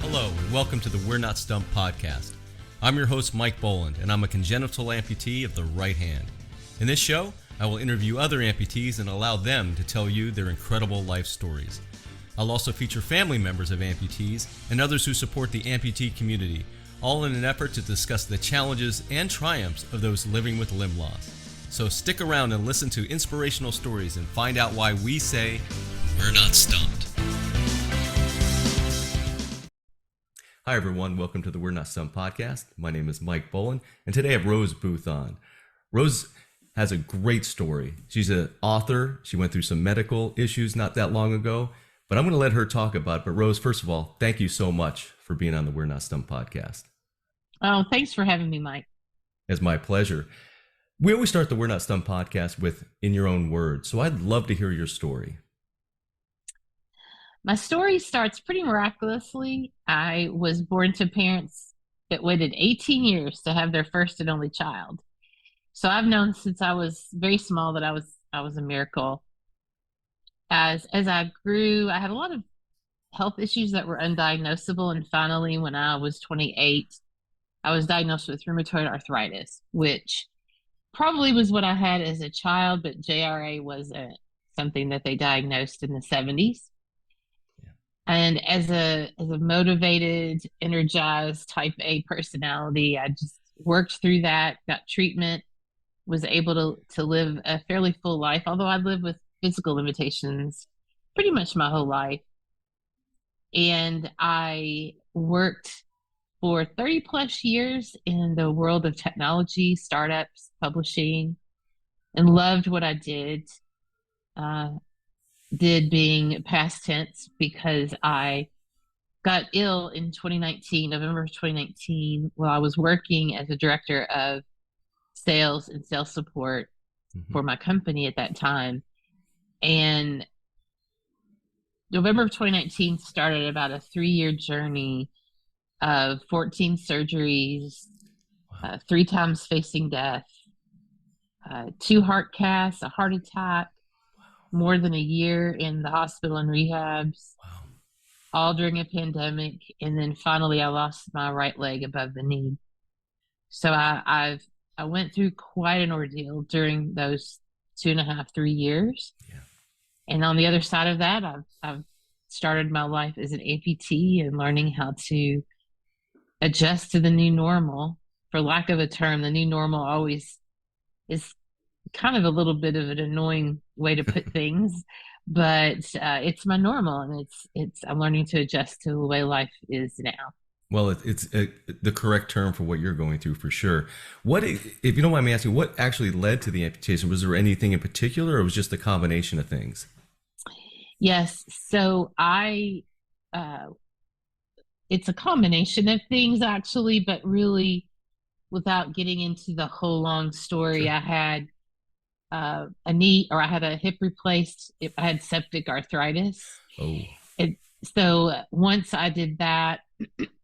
Hello, and welcome to the We're Not Stumped podcast. I'm your host, Mike Boland, and I'm a congenital amputee of the right hand. In this show, I will interview other amputees and allow them to tell you their incredible life stories. I'll also feature family members of amputees and others who support the amputee community, all in an effort to discuss the challenges and triumphs of those living with limb loss. So stick around and listen to inspirational stories and find out why we say, we're not stumped. Hi everyone, welcome to the We're Not Stumped podcast. My name is Mike Boland, and today I have Rose Booth on. Rose has a great story. She's an author. She went through some medical issues not that long ago, but I'm going to let her talk about it. But Rose, first of all, thank you so much for being on the We're Not Stumped podcast. Oh, thanks for having me, Mike. It's my pleasure. We always start the We're Not Stumped podcast with in your own words, so I'd love to hear your story. My story starts pretty miraculously. I was born to parents that waited 18 years to have their first and only child. So I've known since I was very small that I was a miracle. As I grew, I had a lot of health issues that were undiagnosable, and finally, when I was 28, I was diagnosed with rheumatoid arthritis, which probably was what I had as a child, but JRA wasn't something that they diagnosed in the 70s. And as a motivated, energized type A personality, I just worked through that, got treatment, was able to live a fairly full life, although I lived with physical limitations pretty much my whole life. And I worked for 30 plus years in the world of technology, startups, publishing, and loved what I did. Did being past tense because I got ill in 2019, November of 2019, while I was working as a director of sales and sales support for my company at that time. And November of 2019 started about a 3-year journey of 14 surgeries, 3 times facing death, 2 heart casts, a heart attack, more than a year in the hospital and rehabs, all during a pandemic. And then finally I lost my right leg above the knee. So I went through quite an ordeal during those 2.5, 3 years. Yeah. And on the other side of that, I've started my life as an amputee and learning how to adjust to the new normal. For lack of a term, the new normal always is kind of a little bit of an annoying way to put things, but it's my normal, and it's I'm learning to adjust to the way life is now. Well, it's the correct term for what you're going through, for sure. What, if you don't mind me asking, what actually led to the amputation? Was there anything in particular, or was it just a combination of things? Yes, so it's a combination of things actually, but really, without getting into the whole long story, sure. I had I had a hip replaced. I had septic arthritis. Oh. So once I did that,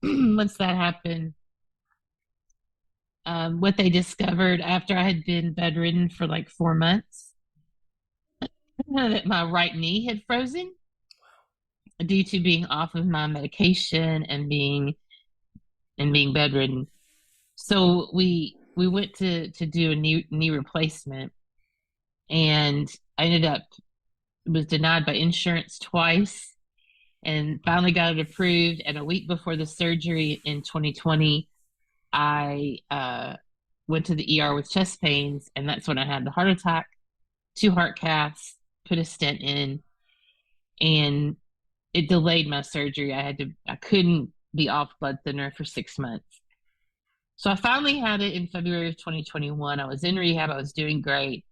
once that happened, what they discovered after I had been bedridden for like 4 months, that my right knee had frozen due to being off of my medication and being bedridden. So we went to do a knee replacement. And I was denied by insurance twice and finally got it approved. And a week before the surgery in 2020, I went to the ER with chest pains. And that's when I had the heart attack, 2 heart casts, put a stent in, and it delayed my surgery. I couldn't be off blood thinner for 6 months. So I finally had it in February of 2021. I was in rehab. I was doing great.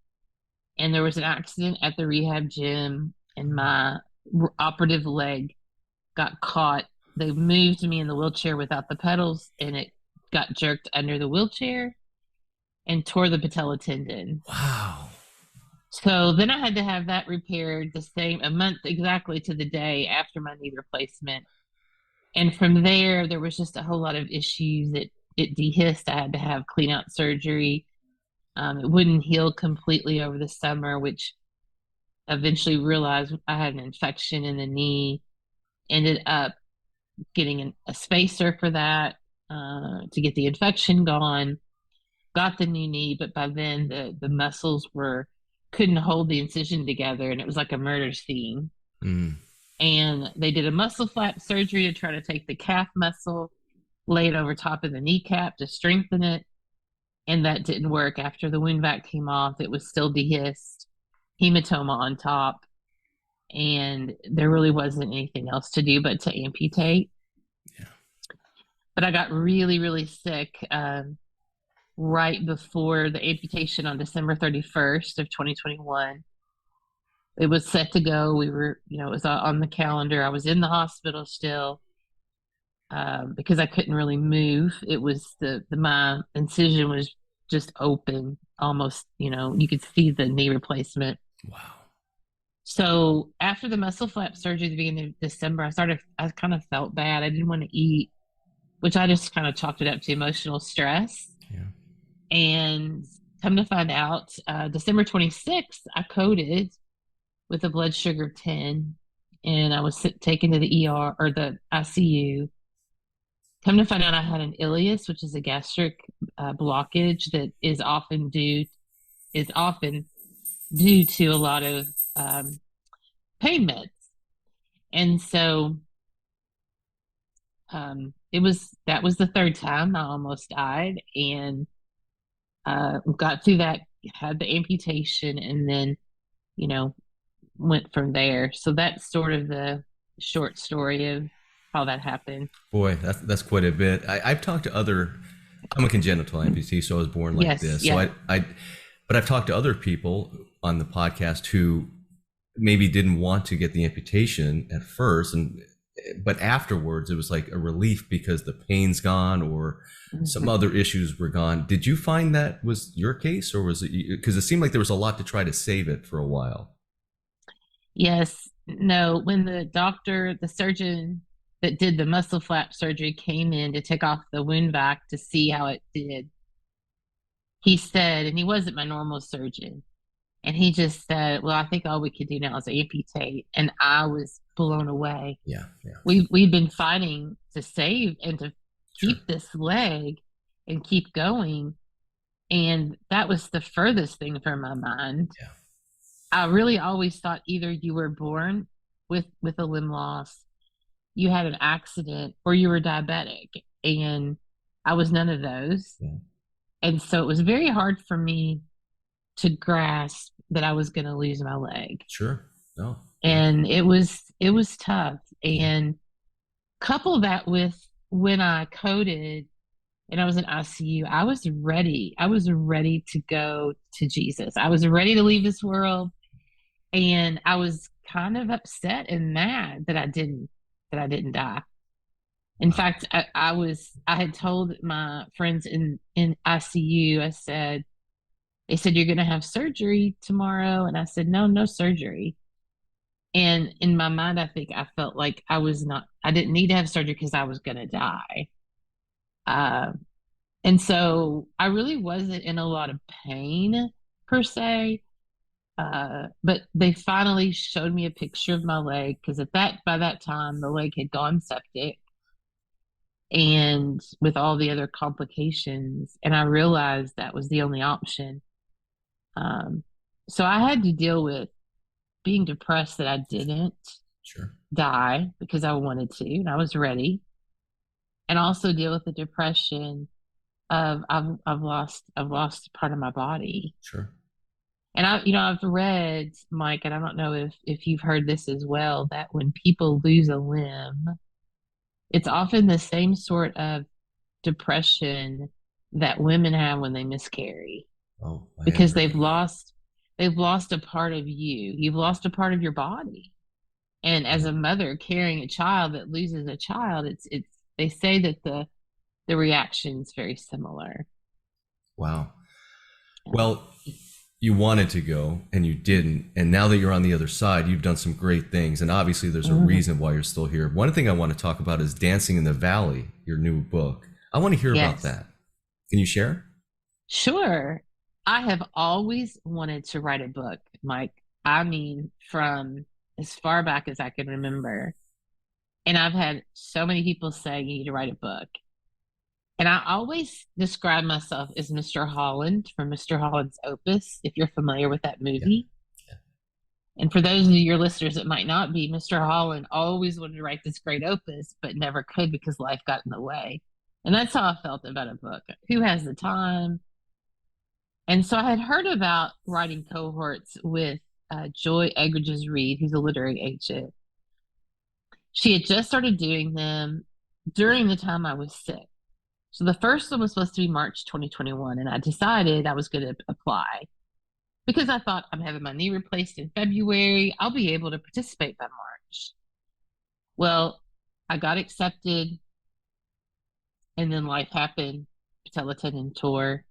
And there was an accident at the rehab gym, and my operative leg got caught. They moved me in the wheelchair without the pedals, and it got jerked under the wheelchair and tore the patella tendon. Wow. So then I had to have that repaired a month exactly to the day after my knee replacement. And from there was just a whole lot of issues. It dehisced. I had to have clean out surgery. It wouldn't heal completely over the summer, which eventually realized I had an infection in the knee. Ended up getting a spacer for that to get the infection gone. Got the new knee, but by then the muscles were couldn't hold the incision together, and it was like a murder scene. Mm. And they did a muscle flap surgery to try to take the calf muscle, lay it over top of the kneecap to strengthen it, and that didn't work. After the wound vac came off, it was still dehisced, hematoma on top, and there really wasn't anything else to do but to amputate. Yeah. But I got really, really sick right before the amputation on December 31st of 2021. It was set to go. We were, it was on the calendar. I was in the hospital still because I couldn't really move. It was my incision was just open almost, you could see the knee replacement. Wow. So after the muscle flap surgery at the beginning of December, I kind of felt bad. I didn't want to eat, which I just kind of chalked it up to emotional stress. Yeah. And come to find out, December 26th, I coded with a blood sugar of 10, and I was taken to the ER or the ICU. Come to find out, I had an ileus, which is a gastric blockage that is often due to a lot of pain meds. And so that was the third time I almost died, and got through that, had the amputation, and then, went from there. So that's sort of the short story of how that happened. Boy, that's quite a bit. I've talked to other. I'm a congenital amputee, so I was born like Yes, this. yeah. But I've talked to other people on the podcast who maybe didn't want to get the amputation at first, but afterwards it was like a relief because the pain's gone or some other issues were gone. Did you find that was your case, or was it because it seemed like there was a lot to try to save it for a while? Yes. No, when the surgeon that did the muscle flap surgery came in to take off the wound vac to see how it did, he said, and he wasn't my normal surgeon, and he just said, "Well, I think all we could do now is amputate." And I was blown away. Yeah, yeah. We've been fighting to save and to Sure. keep this leg and keep going, and that was the furthest thing from my mind. Yeah. I really always thought either you were born with a limb loss, you had an accident, or you were diabetic, and I was none of those. Yeah. And so it was very hard for me to grasp that I was going to lose my leg. Sure. No. And it was tough. And couple that with when I coded and I was in ICU, I was ready. I was ready to go to Jesus. I was ready to leave this world. And I was kind of upset and mad that I didn't die. In Wow. fact, I had told my friends in ICU, they said, "You're going to have surgery tomorrow." And I said, "No, no surgery." And in my mind, I think I felt like I didn't need to have surgery because I was going to die. Uh, and so I really wasn't in a lot of pain per se. But they finally showed me a picture of my leg because by that time the leg had gone septic and with all the other complications, and I realized that was the only option. Um, so I had to deal with being depressed that I didn't Sure. die because I wanted to and I was ready, and also deal with the depression of I've lost part of my body. Sure. And I've read, Mike, and I don't know if you've heard this as well, that when people lose a limb, it's often the same sort of depression that women have when they miscarry, Oh, I have because heard that. they've lost a part of you. You've lost a part of your body. And as Yeah. a mother carrying a child that loses a child, it's they say that the reaction is very similar. Wow. Well, you wanted to go and you didn't. And now that you're on the other side, you've done some great things. And obviously, there's a reason why you're still here. One thing I want to talk about is Dancing in the Valley, your new book. I want to hear about Yes. that. Can you share? Sure. I have always wanted to write a book, Mike. I mean, from as far back as I can remember. And I've had so many people say you need to write a book. And I always describe myself as Mr. Holland from Mr. Holland's Opus, if you're familiar with that Yeah. movie. And for those of your listeners that might not be, Mr. Holland always wanted to write this great opus, but never could because life got in the way. And that's how I felt about a book. Who has the time? And so I had heard about writing cohorts with Joy Egridges Reed, who's a literary agent. She had just started doing them during the time I was sick. So the first one was supposed to be March 2021, and I decided I was going to apply because I thought I'm having my knee replaced in February. I'll be able to participate by March. Well, I got accepted, and then life happened, patella tendon tore.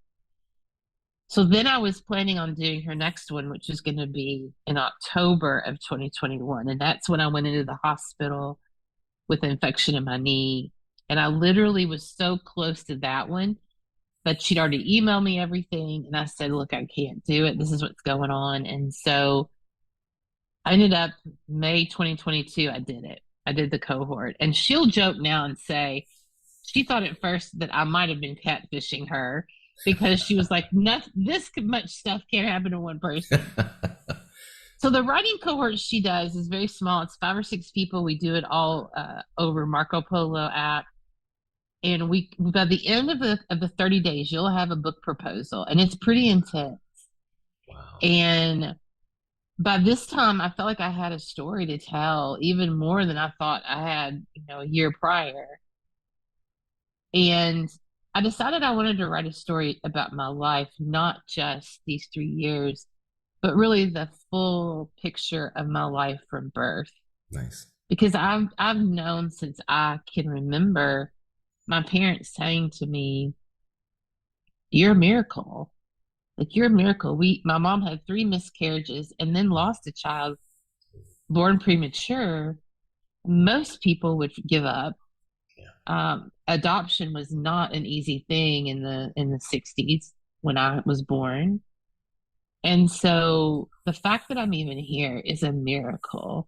So then I was planning on doing her next one, which was going to be in October of 2021. And that's when I went into the hospital with an infection in my knee. And I literally was so close to that one that she'd already emailed me everything. And I said, look, I can't do it. This is what's going on. And so I ended up May 2022, I did it. I did the cohort. And she'll joke now and say she thought at first that I might have been catfishing her because she was like, this much stuff can't happen to one person. So the writing cohort she does is very small. It's 5 or 6 people. We do it all over Marco Polo app. And we by the end of the 30 days, you'll have a book proposal. And it's pretty intense. Wow. And by this time, I felt like I had a story to tell, even more than I thought I had, a year prior. And I decided I wanted to write a story about my life, not just these 3 years, but really the full picture of my life from birth. Nice. Because I've known since I can remember my parents saying to me, "You're a miracle. Like you're a miracle." My mom had 3 miscarriages and then lost a child born premature. Most people would give up. Adoption was not an easy thing in the 60s when I was born. And so the fact that I'm even here is a miracle.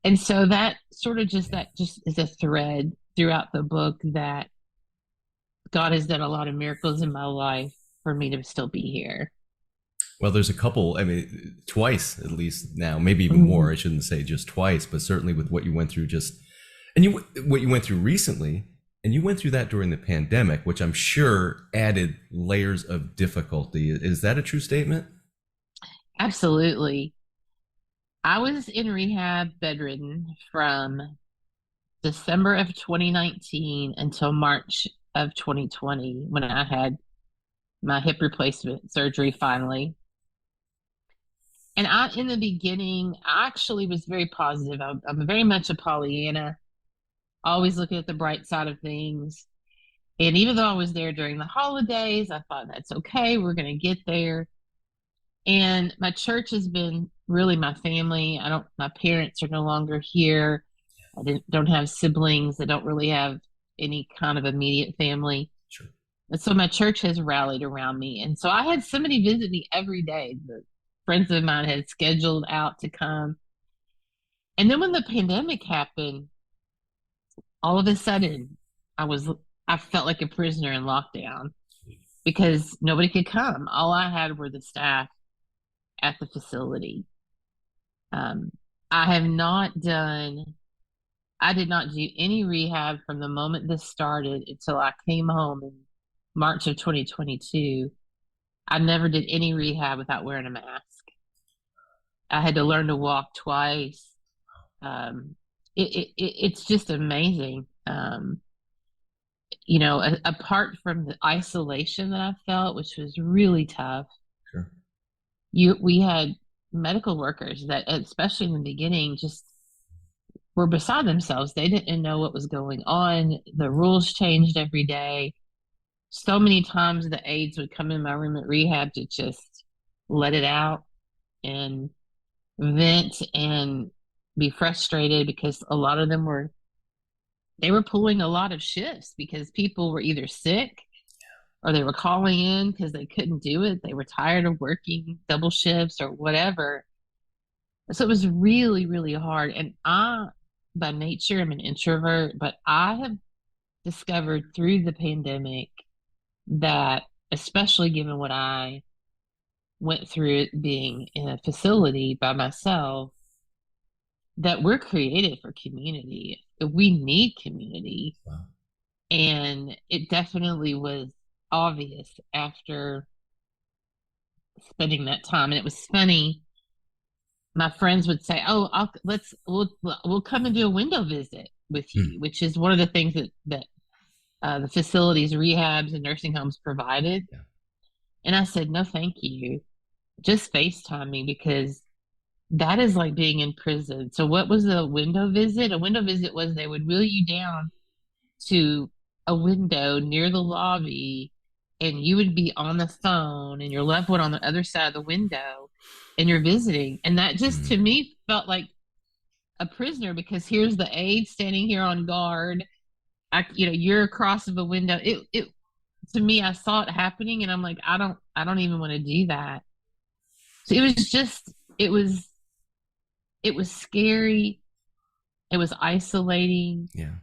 And so that just is a thread throughout the book that God has done a lot of miracles in my life for me to still be here. Well, there's a couple, I mean, twice at least now, maybe even more. I shouldn't say just twice, but certainly with what you went through what you went through recently, and you went through that during the pandemic, which I'm sure added layers of difficulty. Is that a true statement? Absolutely. I was in rehab bedridden from December of 2019 until March of 2020 when I had my hip replacement surgery finally. And in the beginning, I actually was very positive. I'm very much a Pollyanna, always looking at the bright side of things. And even though I was there during the holidays, I thought that's okay. We're going to get there. And my church has been really my family. My parents are no longer here. Don't have siblings. I don't really have any kind of immediate family. Sure. And so my church has rallied around me. And so I had somebody visit me every day. The friends of mine had scheduled out to come. And then when the pandemic happened, all of a sudden I felt like a prisoner in lockdown because nobody could come. All I had were the staff at the facility. I did not do any rehab from the moment this started until I came home in March of 2022. I never did any rehab without wearing a mask. I had to learn to walk twice. It's just amazing. Apart from the isolation that I felt, which was really tough. Sure. We had medical workers that, especially in the beginning, just were beside themselves. They didn't know what was going on. The rules changed every day. So many times the aides would come in my room at rehab to just let it out and vent and be frustrated because a lot of them were pulling a lot of shifts because people were either sick or they were calling in because they couldn't do it. They were tired of working double shifts or whatever. So it was really, really hard. And by nature. I'm an introvert, but I have discovered through the pandemic that, especially given what I went through it being in a facility by myself, that we're created for community. We need community. Wow. And it definitely was obvious after spending that time. And it was funny. My friends would say, "Oh, we'll come and do a window visit with Hmm. you," which is one of the things that the facilities, rehabs, and nursing homes provided. Yeah. And I said, "No, thank you. Just FaceTime me because that is like being in prison." So, what was a window visit? A window visit was they would wheel you down to a window near the lobby, and you would be on the phone and your loved one on the other side of the window, and you're visiting. And that just Hmm. to me felt like a prisoner, because here's the aide standing here on guard. You're across of a window. It to me, I saw it happening, and I'm like, I don't even want to do that. So it was scary. It was isolating Yeah.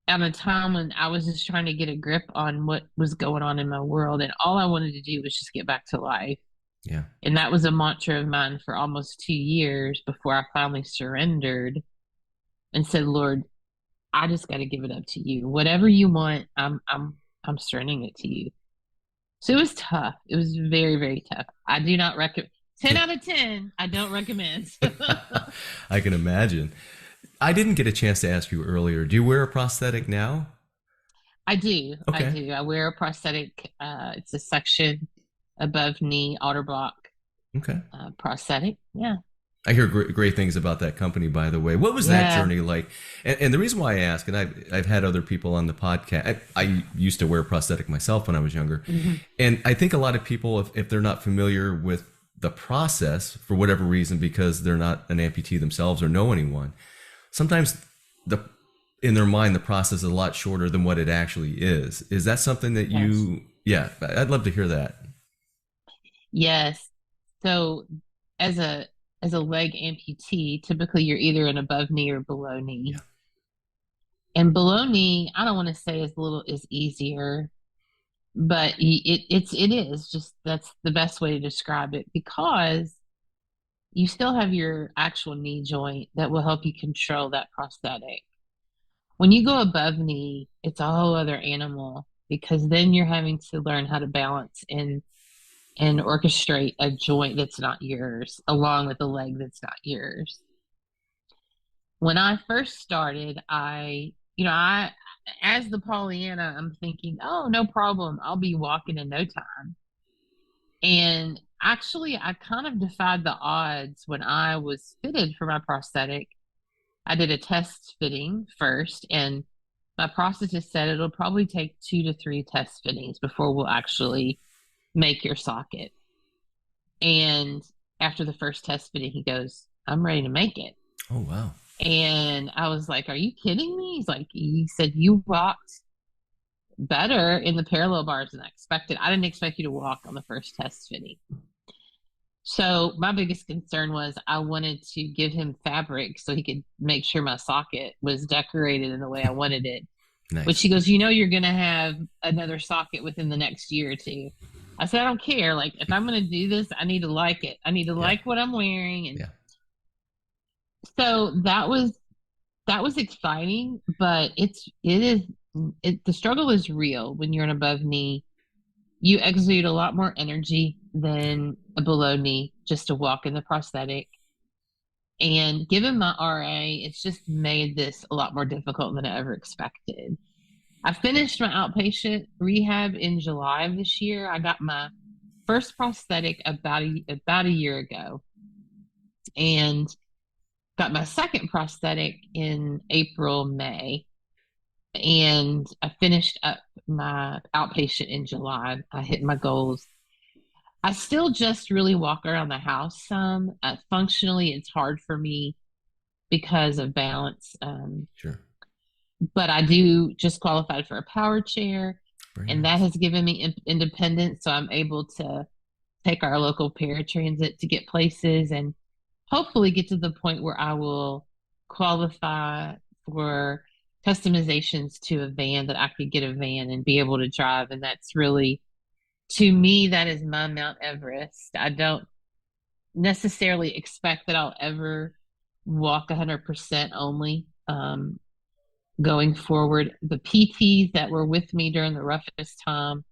at a time when I was just trying to get a grip on what was going on in my world. And all I wanted to do was just get back to life. Yeah. And that was a mantra of mine for almost 2 years before I finally surrendered and said, Lord, I just got to give it up to you. Whatever you want, I'm surrendering it to you. So it was tough. It was very, very tough. I do not recommend 10 out of 10. I don't recommend. I can imagine. I didn't get a chance to ask you earlier. Do you wear a prosthetic now? I do. I Okay. do. I wear a prosthetic. It's a section above knee Otterblock Okay. prosthetic. Yeah. I hear great things about that company, by the way. What was that Yeah. journey like? And the reason why I ask, and I've had other people on the podcast. I used to wear a prosthetic myself when I was younger, Mhm. and I think a lot of people, if they're not familiar with the process for whatever reason, because they're not an amputee themselves or know anyone, sometimes the in their mind the process is a lot shorter than what it actually is. Is that something that Yes. you? Yeah, I'd love to hear that. Yes. So as a as a leg amputee, typically you're either an above knee or below Yeah. knee. And below knee, I don't want to say is easier, but it is just that's the best way to describe it, because you still have your actual knee joint that will help you control that prosthetic. When you go above knee, it's a whole other animal, because then you're having to learn how to balance and orchestrate a joint that's not yours, along with a leg that's not yours. When I first started, I, as the Pollyanna, I'm thinking, oh, no problem. I'll be walking in no time. And actually, I kind of defied the odds when I was fitted for my prosthetic. I did a test fitting first, and my prosthetist said it'll probably take 2 to 3 test fittings before we'll actually make your socket. And after the first test fitting, he goes, I'm ready to make it. Oh wow. And I was like, are you kidding me? He said, you walked better in the parallel bars than I expected. I didn't expect you to walk on the first test fitting. So my biggest concern was I wanted to give him fabric so he could make sure my socket was decorated in the way I wanted it. Which Nice. he goes, you're going to have another socket within the next year or two. I said, I don't care. Like, if I'm going to do this, I need to like it. I need to Yeah. like what I'm wearing. And Yeah. so that was exciting, but the struggle is real when you're an above knee. You exude a lot more energy than a below knee just to walk in the prosthetic. And given my RA, it's just made this a lot more difficult than I ever expected. I finished my outpatient rehab in July of this year. I got my first prosthetic about a year ago, and got my second prosthetic in April, May, and I finished up my outpatient in July. I hit my goals. I still just really walk around the house some. Functionally, it's hard for me because of balance. Sure. But I do just qualified for a power chair, Very and that nice. has given me independence. So I'm able to take our local paratransit to get places, and hopefully get to the point where I will qualify for customizations to a van, that I could get a van and be able to drive. And that's really, to me, that is my Mount Everest. I don't necessarily expect that I'll ever walk 100% only. Going forward, the PTs that were with me during the roughest time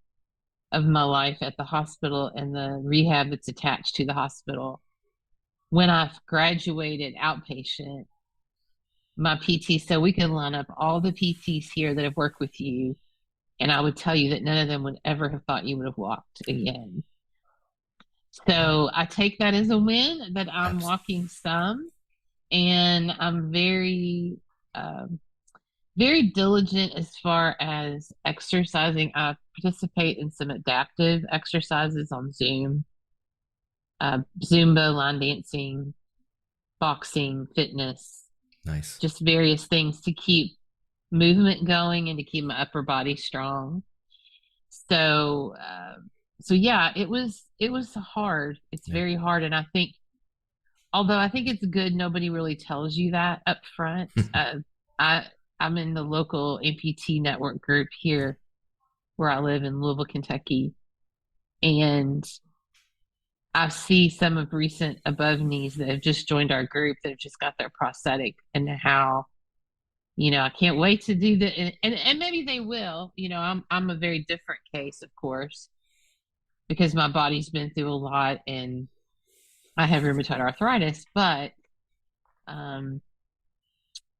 of my life at the hospital and the rehab that's attached to the hospital, when I graduated outpatient, my PT said we can line up all the PTs here that have worked with you, and I would tell you that none of them would ever have thought you would have walked again. So I take that as a win that I'm walking some, and I'm very diligent as far as exercising. I participate in some adaptive exercises on Zoom, Zumba, line dancing, boxing, fitness, Nice. just various things to keep movement going and to keep my upper body strong. So, so yeah, it was hard. It's Yeah. very hard, and I think, although I think it's good, nobody really tells you that up front. I I'm in the local amputee network group here where I live in Louisville, Kentucky, and I see some of recent above knees that have just joined our group that have just got their prosthetic, and how, I can't wait to do that. And maybe they will. I'm a very different case, of course, because my body's been through a lot and I have rheumatoid arthritis, but um,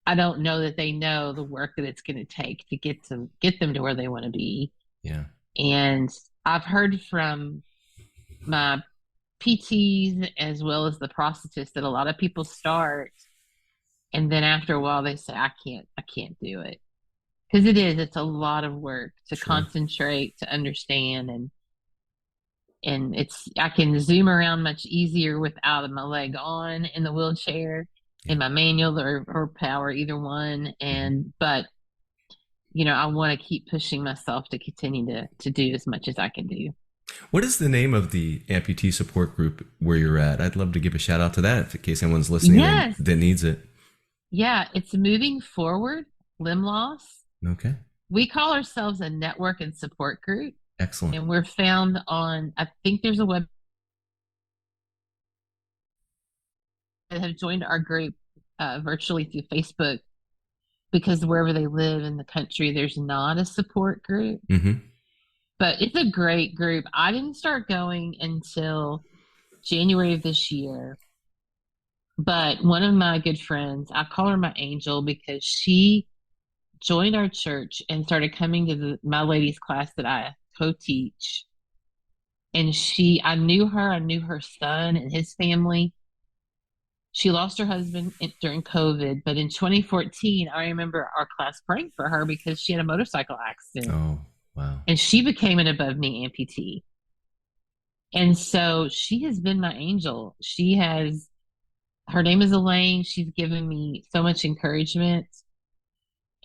I don't know that they know the work that it's going to take to get them to where they want to be. Yeah. And I've heard from my PTs as well as the prosthetists that a lot of people start, and then after a while they say, I can't do it. Because it's a lot of work to Sure. concentrate, to understand, and I can zoom around much easier without my leg on in the wheelchair, in my manual or power, either one. But I want to keep pushing myself to continue to do as much as I can do. What is the name of the amputee support group where you're at? I'd love to give a shout out to that in case anyone's listening Yes. that needs it. Yeah, it's Moving Forward Limb Loss. Okay. We call ourselves a network and support group, Excellent. and we're found on, I think there's a web that have joined our group virtually through Facebook, because wherever they live in the country, there's not a support group. Mm-hmm. But it's a great group. I didn't start going until January of this year. But one of my good friends, I call her my angel, because she joined our church and started coming to my ladies class that I co-teach. And I knew her son and his family. She lost her husband during COVID, but in 2014, I remember our class praying for her because she had a motorcycle accident. Oh, wow. And she became an above knee amputee. And so she has been my angel. Her name is Elaine. She's given me so much encouragement.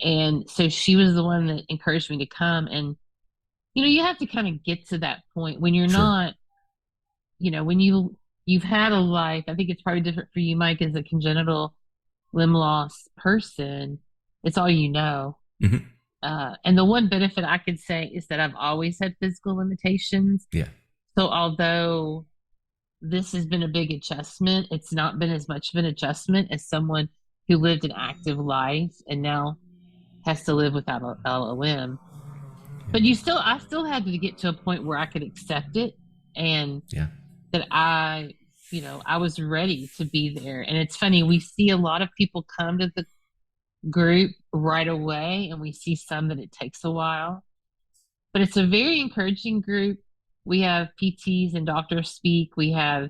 And so she was the one that encouraged me to come. And, you have to kind of get to that point when you're Sure. not, when you've had a life. I think it's probably different for you, Mike, as a congenital limb loss person. It's all you know. Mm-hmm. And the one benefit I could say is that I've always had physical limitations. Yeah. So although this has been a big adjustment, it's not been as much of an adjustment as someone who lived an active life and now has to live without a limb. But I still had to get to a point where I could accept it, and that I was ready to be there. And it's funny, we see a lot of people come to the group right away, and we see some that it takes a while. But it's a very encouraging group. We have PTs and doctors speak. We have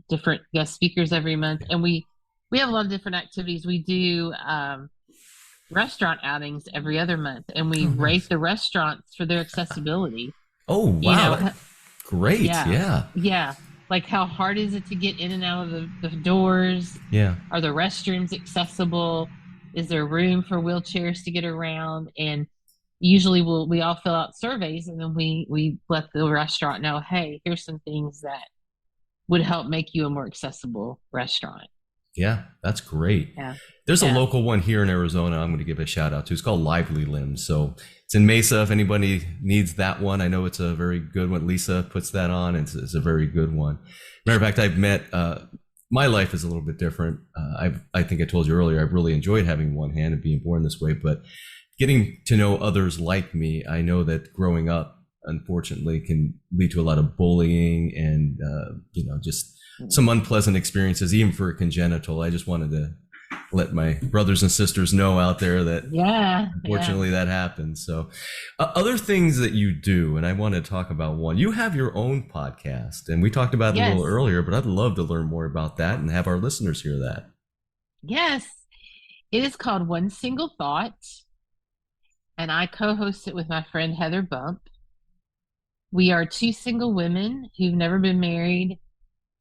different guest speakers every month, and we have a lot of different activities. We do restaurant outings every other month, and we rate the restaurants for their accessibility. Oh, wow. Great. Yeah. Like, how hard is it to get in and out of the doors? Yeah. Are the restrooms accessible? Is there room for wheelchairs to get around? And usually we all fill out surveys, and then we let the restaurant know, hey, here's some things that would help make you a more accessible restaurant. Yeah, that's great. Yeah. There's a Yeah. local one here in Arizona I'm going to give a shout out to. It's called Lively Limbs. So it's in Mesa. If anybody needs that one, I know it's a very good one. Lisa puts that on. It's a very good one. Matter of fact, I've met, my life is a little bit different. I think I told you earlier, I've really enjoyed having one hand and being born this way, but getting to know others like me, I know that growing up, unfortunately, can lead to a lot of bullying and, just some unpleasant experiences, even for a congenital. I just wanted to let my brothers and sisters know out there that Yeah. unfortunately that happens. So other things that you do, and I want to talk about one, you have your own podcast, and we talked about it a little Yes. earlier, but I'd love to learn more about that and have our listeners hear that. Yes. It is called One Single Thought, and I co-host it with my friend Heather Bump. We are two single women who've never been married,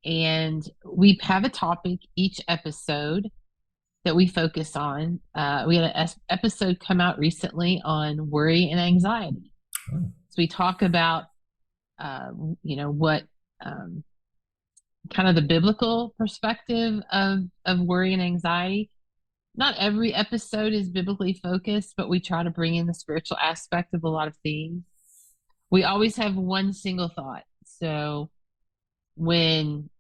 and we have a topic each episode that we focus on. We had an episode come out recently on worry and anxiety. Oh. So we talk about, what kind of the biblical perspective of worry and anxiety. Not every episode is biblically focused, but we try to bring in the spiritual aspect of a lot of things. We always have one single thought. So when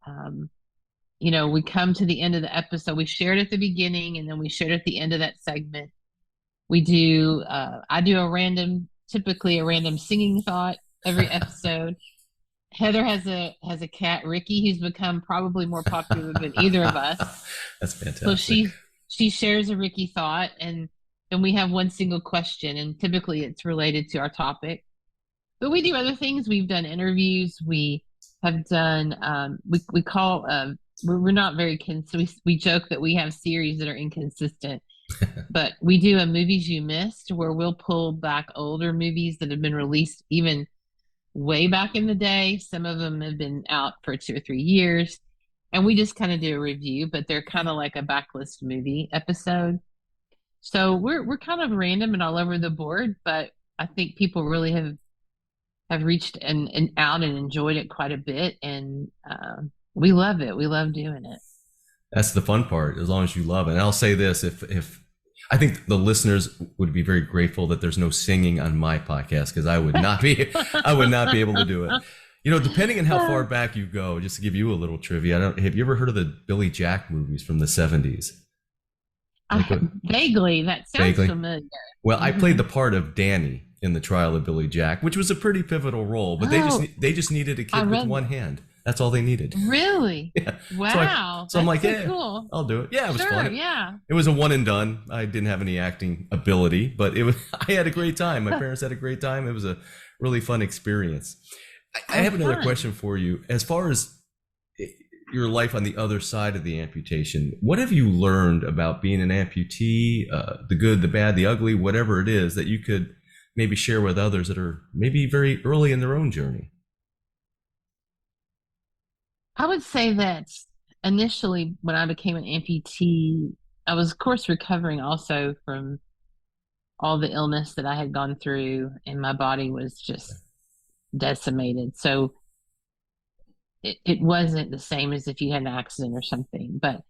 we come to the end of the episode, we shared at the beginning and then we shared at the end of that segment. We do I do typically a random singing thought every episode. Heather has a cat, Ricky, who's become probably more popular than either of us. That's fantastic. So she shares a Ricky thought, and then we have one single question, and typically it's related to our topic. But we do other things. We've done interviews. We have done we call we're not very so we joke that we have series that are inconsistent. But we do a movies you missed, where we'll pull back older movies that have been released even way back in the day. Some of them have been out for 2 or 3 years, and we just kind of do a review, but they're kind of like a backlist movie episode. So we're kind of random and all over the board, but I think people really have reached and out and enjoyed it quite a bit, and we love it. We love doing it. That's the fun part, as long as you love it. And I'll say this, if I think the listeners would be very grateful that there's no singing on my podcast, because I would not be able to do it. Depending on how far back you go, just to give you a little trivia, have you ever heard of the Billy Jack movies from the 70s? Vaguely, that sounds familiar. Well, I played the part of Danny in the trial of Billy Jack, which was a pretty pivotal role, but they just needed a kid with one hand. That's all they needed. Really? Yeah. Wow. So I'm like, yeah, cool. I'll do it. Yeah, it was sure, fun. Yeah. It was a one and done. I didn't have any acting ability, but I had a great time. My parents had a great time. It was a really fun experience. I have another question for you. As far as your life on the other side of the amputation, what have you learned about being an amputee, the good, the bad, the ugly, whatever it is, that you could maybe share with others that are maybe very early in their own journey? I would say that initially, when I became an amputee, I was, of course, recovering also from all the illness that I had gone through, and my body was just decimated. So it wasn't the same as if you had an accident or something. But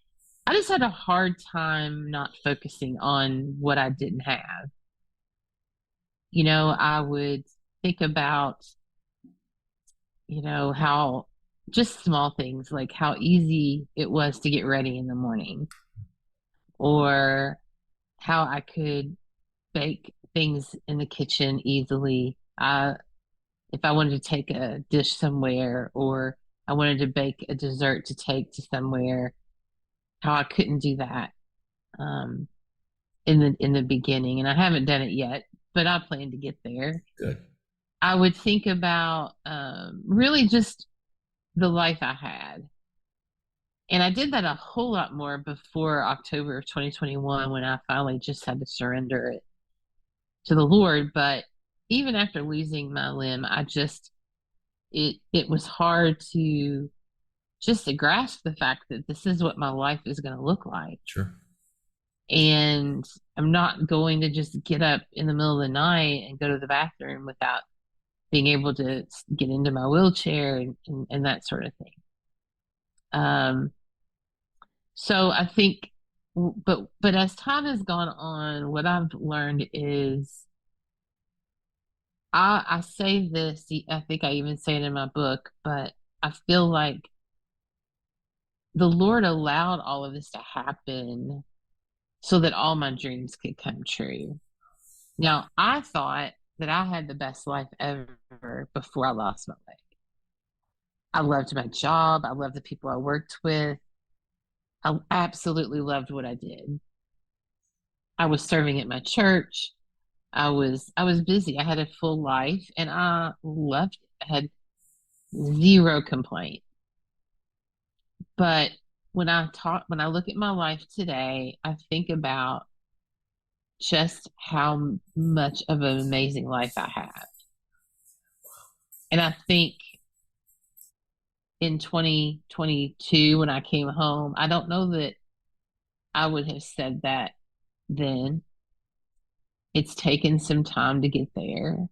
I just had a hard time not focusing on what I didn't have. I would think about, how just small things, like how easy it was to get ready in the morning, or how I could bake things in the kitchen easily. If I wanted to take a dish somewhere, or I wanted to bake a dessert to take to somewhere, how I couldn't do that in the beginning, and I haven't done it yet, but I plan to get there. Good. I would think about really just the life I had. And I did that a whole lot more before October of 2021, when I finally just had to surrender it to the Lord. But even after losing my limb, it was hard to just to grasp the fact that this is what my life is going to look like. Sure. And I'm not going to just get up in the middle of the night and go to the bathroom without being able to get into my wheelchair and that sort of thing. So I think, but as time has gone on, what I've learned is I say this, I think I even say it in my book, but I feel like the Lord allowed all of this to happen so that all my dreams could come true. Now, I thought that I had the best life ever before I lost my leg. I loved my job. I loved the people I worked with. I absolutely loved what I did. I was serving at my church. I was busy. I had a full life and I loved it. I had zero complaint. But when I look at my life today, I think about just how much of an amazing life I have. And I think in 2022, when I came home, I don't know that I would have said that then. It's taken some time to get there,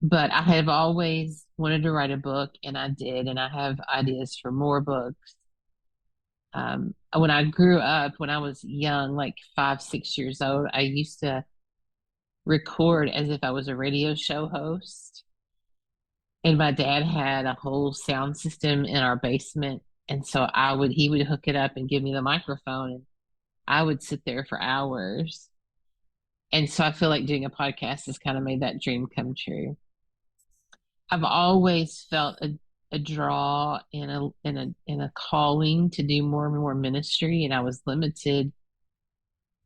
but I have always wanted to write a book, and I did, and I have ideas for more books. When I grew up, when I was young, like 5, 6 years old, I used to record as if I was a radio show host. And my dad had a whole sound system in our basement. And so he would hook it up and give me the microphone, and I would sit there for hours. And so I feel like doing a podcast has kind of made that dream come true. I've always felt a draw and a calling to do more and more ministry, and I was limited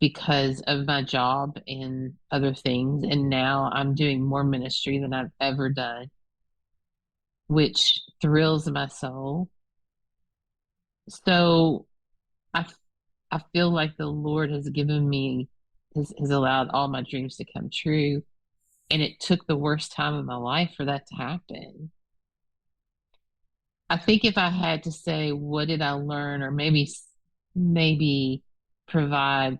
because of my job and other things. And now I'm doing more ministry than I've ever done, which thrills my soul. So I I feel like the Lord has given me has allowed all my dreams to come true. And it took the worst time of my life for that to happen. I think if I had to say, what did I learn, or maybe provide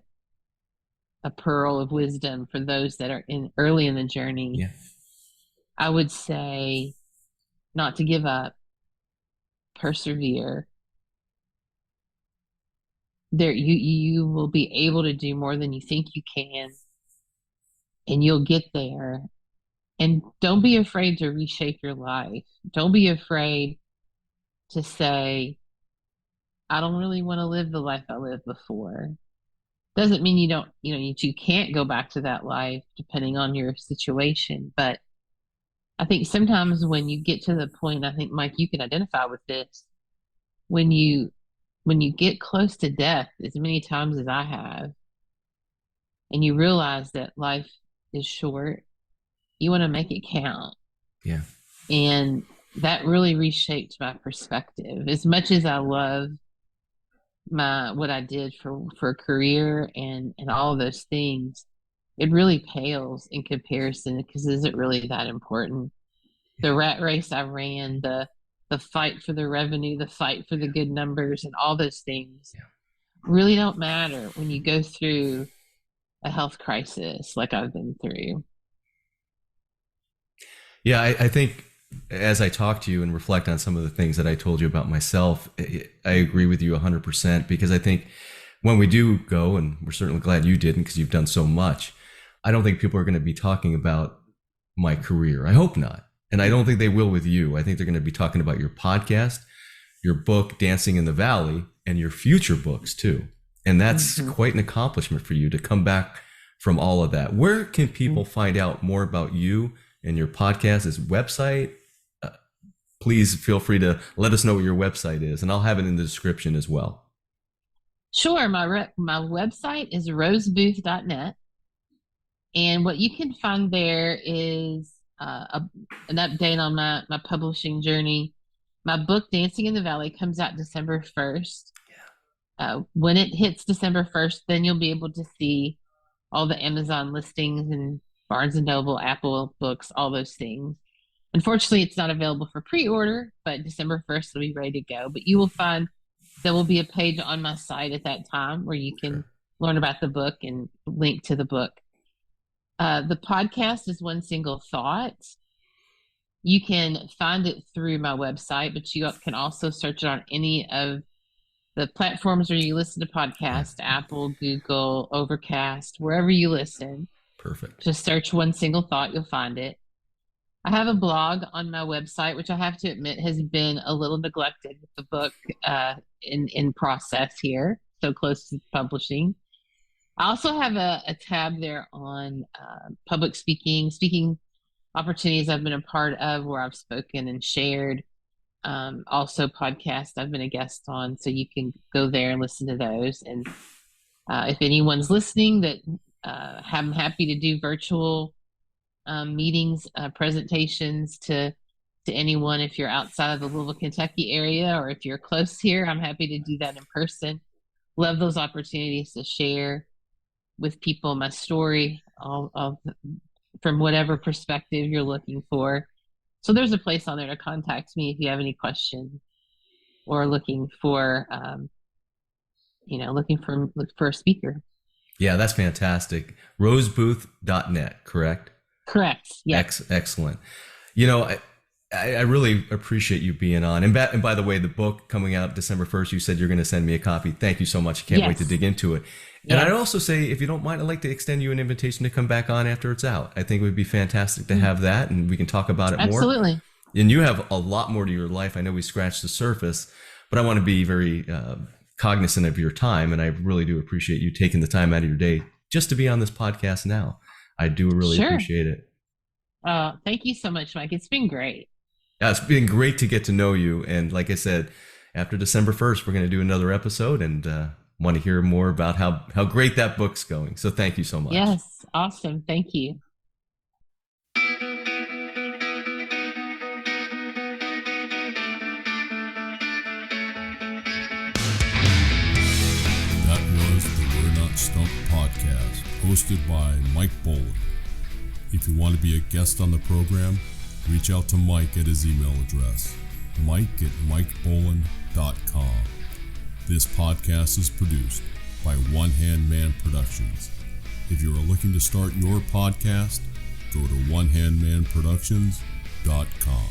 a pearl of wisdom for those that are in early in the journey, Yeah. I would say not to give up, persevere. You will be able to do more than you think you can, and you'll get there. And don't be afraid to reshape your life. Don't be afraid to say, I don't really want to live the life I lived before. Doesn't mean you can't go back to that life depending on your situation. But I think sometimes when you get to the point, I think, Mike, you can identify with this. When you get close to death, as many times as I have, and you realize that life is short, you want to make it count. Yeah. And that really reshaped my perspective. As much as I love what I did for a career and all of those things, it really pales in comparison, because is it really that important? The rat race I ran, the fight for the revenue, the fight for the good numbers, and all those things really don't matter when you go through a health crisis like I've been through. Yeah, I think as I talk to you and reflect on some of the things that I told you about myself, I agree with you 100%, because I think when we do go, and we're certainly glad you didn't because you've done so much, I don't think people are going to be talking about my career. I hope not. And I don't think they will with you. I think they're going to be talking about your podcast, your book, Dancing in the Valley, and your future books too. And that's quite an accomplishment for you to come back from all of that. Where can people find out more about you and your podcast? Is website? Please feel free to let us know what your website is, and I'll have it in the description as well. Sure. My website is rosebooth.net. And what you can find there is an update on my publishing journey. My book, Dancing in the Valley, comes out December 1st. When it hits December 1st, then you'll be able to see all the Amazon listings and Barnes and Noble, Apple Books, all those things. Unfortunately, it's not available for pre-order, but December 1st will be ready to go. But you will find there will be a page on my site at that time where you can learn about the book and link to the book. The podcast is One Single Thought. You can find it through my website, but you can also search it on any of the platforms where you listen to podcasts, Apple, Google, Overcast, wherever you listen. Perfect. Just search One Single Thought, you'll find it. I have a blog on my website, which I have to admit has been a little neglected with the book in process here, so close to publishing. I also have a tab there on public speaking opportunities I've been a part of where I've spoken and shared. Also podcasts I've been a guest on, so you can go there and listen to those. And if anyone's listening, that I'm happy to do virtual meetings, presentations to anyone. If you're outside of the Louisville, Kentucky area, or if you're close here, I'm happy to do that in person. Love those opportunities to share with people my story from whatever perspective you're looking for. So there's a place on there to contact me if you have any questions or looking for a speaker. Yeah, that's fantastic. Rosebooth.net, correct? Correct. Yeah. Excellent. I really appreciate you being on. And by the way, the book coming out December 1st, you said you're going to send me a copy. Thank you so much. Can't wait to dig into it. And I'd also say, if you don't mind, I'd like to extend you an invitation to come back on after it's out. I think it would be fantastic to have that, and we can talk about it more. Absolutely. And you have a lot more to your life. I know we scratched the surface, but I want to be very cognizant of your time, and I really do appreciate you taking the time out of your day just to be on this podcast now. I do really appreciate it. Thank you so much, Mike. It's been great. Yeah, it's been great to get to know you. And like I said, after December 1st, we're going to do another episode and want to hear more about how great that book's going. So thank you so much. Yes. Awesome. Thank you. That was the We're Not Stumped podcast, hosted by Mike Boland. If you want to be a guest on the program, reach out to Mike at his email address, mike@mikeboland.com. This podcast is produced by One Hand Man Productions. If you are looking to start your podcast, go to onehandmanproductions.com.